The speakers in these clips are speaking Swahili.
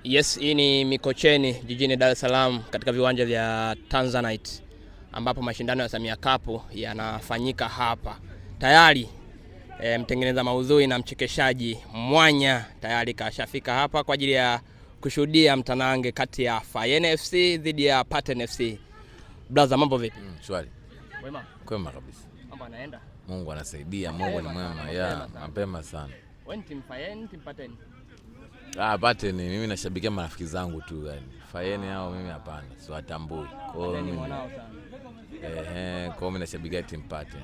Yes, hii ni Mikocheni jijini Dar es Salaam katika viwanja vya Tanzanite ambapo mashindano ya Samia Cup yanafanyika hapa. Tayari mtengeneza maudhui na mchekeshaji Mwanya tayari kashafika hapa kwa ajili ya kushuhudia mtanange kati ya Fayene FC dhidi ya Paten FC. Brother, mambo vipi? Shwari. Wema? Kwema kabisa. Mambo anaenda? Mungu anasaidia, Mungu ni mwema. Mapema sana. Wewe ni team Fayene, team Paten? Paten mimi nashabikia marafiki zangu tu yani. Fayene hao mimi hapana, siwatambui. Kwa hiyo mimi mwanao sana. kwa mimi nashabikia team Paten.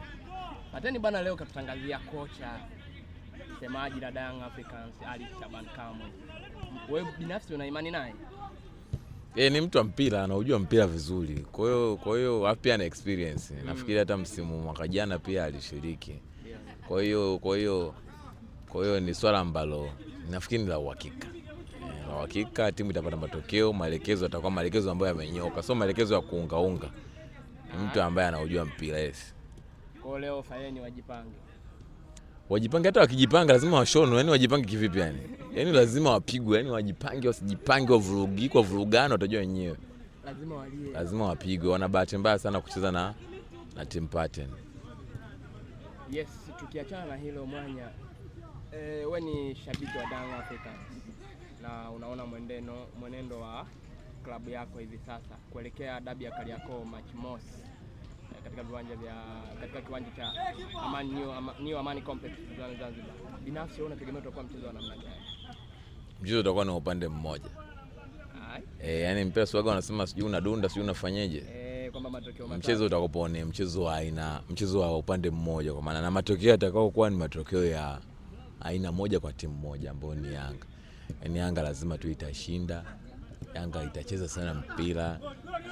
Paten bana, leo katutangazia kocha msemaji la Young Africans Ali Shaban Kamwe. Wewe binafsi una imani naye? Ni mtu wa mpira, anaujua mpira vizuri. Kwa hiyo pia ana experience. Nafikiri hata msimu mwaka jana pia alishiriki. Kwa hiyo ni swala ambalo nafikiri ni la uhakika. La uhakika timu itapata matokeo, maelekezo atakuwa maelekezo ambayo yamenyoka, sio maelekezo ya kuungaunga. Ni mtu ambaye anaujua mpira, yes. Kwa leo Fayeni wajipange. Wajipange, hata wakijipanga lazima washono, yani wajipange kivipi yani? Yaani lazima wapigwe, yani wajipange, wasijipange wavurugane, watajua wenyewe. Lazima walie. Lazima wapigwe. Wana bahati mbaya sana kucheza na team Paten. Yes, tukiachana na hilo Mwanya, wewe ni shabiki wa Young Africans na unaona mwenendo wa klabu yako hivi sasa kuelekea dabi ya Kariakoo March mosi katika kiwanja cha New Amani Complex Zanzibar. Binafsi unategemea utakuwa mchezo wa namna gani? Mchezo utakuwa na upande mmoja. Yani mpira swaga wanasema sijui unadunda sijui unafanyaje. Kwamba matokeo matatu. Mchezo utakuwa ni mchezo wa upande mmoja, kwa maana na matokeo yatakao kuwa ni matokeo ya aina moja kwa timu moja ambayo ni Yanga. Yaani Yanga lazima tu itashinda. Yanga itacheza sana mpira.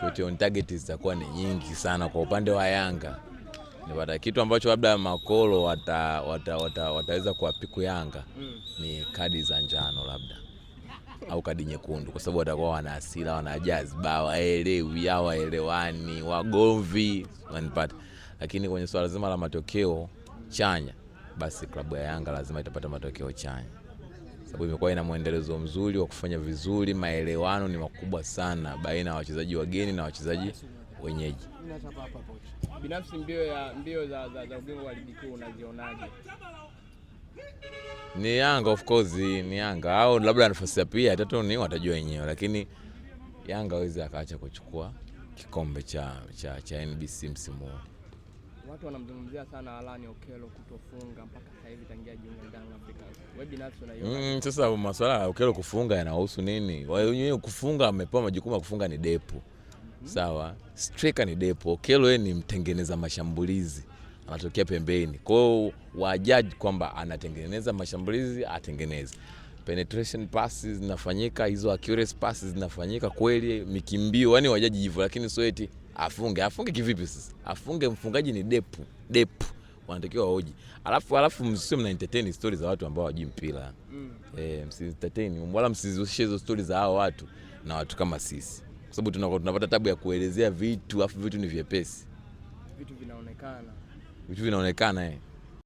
Shot on target zitakuwa ni nyingi sana kwa upande wa Yanga. Ni kitu ambacho labda makolo wataweza kuwapiku Yanga ni kadi za njano labda au kadi nyekundu, kwa sababu watakuwa wana hasira, wana jazba, hawaelewani, wagomvi, wanapata. Lakini kwenye swala zima la matokeo chanya, basi klabu ya Yanga lazima itapata matokeo chanya, sababu imekuwa ina muendelezo mzuri wa kufanya vizuri. Maelewano ni makubwa sana baina ya wachezaji wageni na wachezaji wenyeji. Binafsi mbio za ubingwa wa ligi kuu unazionaje? Ni Yanga, of course ni Yanga. Au labda nafasi ya pili tatu ni watajua wenyewe, lakini Yanga hawezi akaacha kuchukua kikombe cha NBC msimu huu. Watu wanamzungumzia sana Alani Okello kutofunga mpaka sasa hivi tangia jiunga na Young Africans. Wewe binafsi unaiona? Sasa masuala ya Okello kufunga yanahusu nini? Wao kufunga, amepewa majukumu ya kufunga ni Depo. Sawa, striker ni Depo. Okello yeye ni mtengeneza mashambulizi, anatokea pembeni. Kwa hiyo wajaji kwamba anatengeneza mashambulizi, atengeneze. Penetration passes zinafanyika, hizo accuracy passes zinafanyika kweli, mikimbio, yani wajaji hivyo, lakini sio eti afunge kivipi sasa? Afunge, mfungaji ni Depo. Wanatakiwa hoji. Alafu msio mna entertain stories za watu ambao hawajui mpira. Msi-entertain wala msizushe hizo stories za hao watu na watu kama sisi. Kwa sababu tunapata tabu ya kuelezea vitu, afu vitu ni vyepesi. Vitu vinaonekana.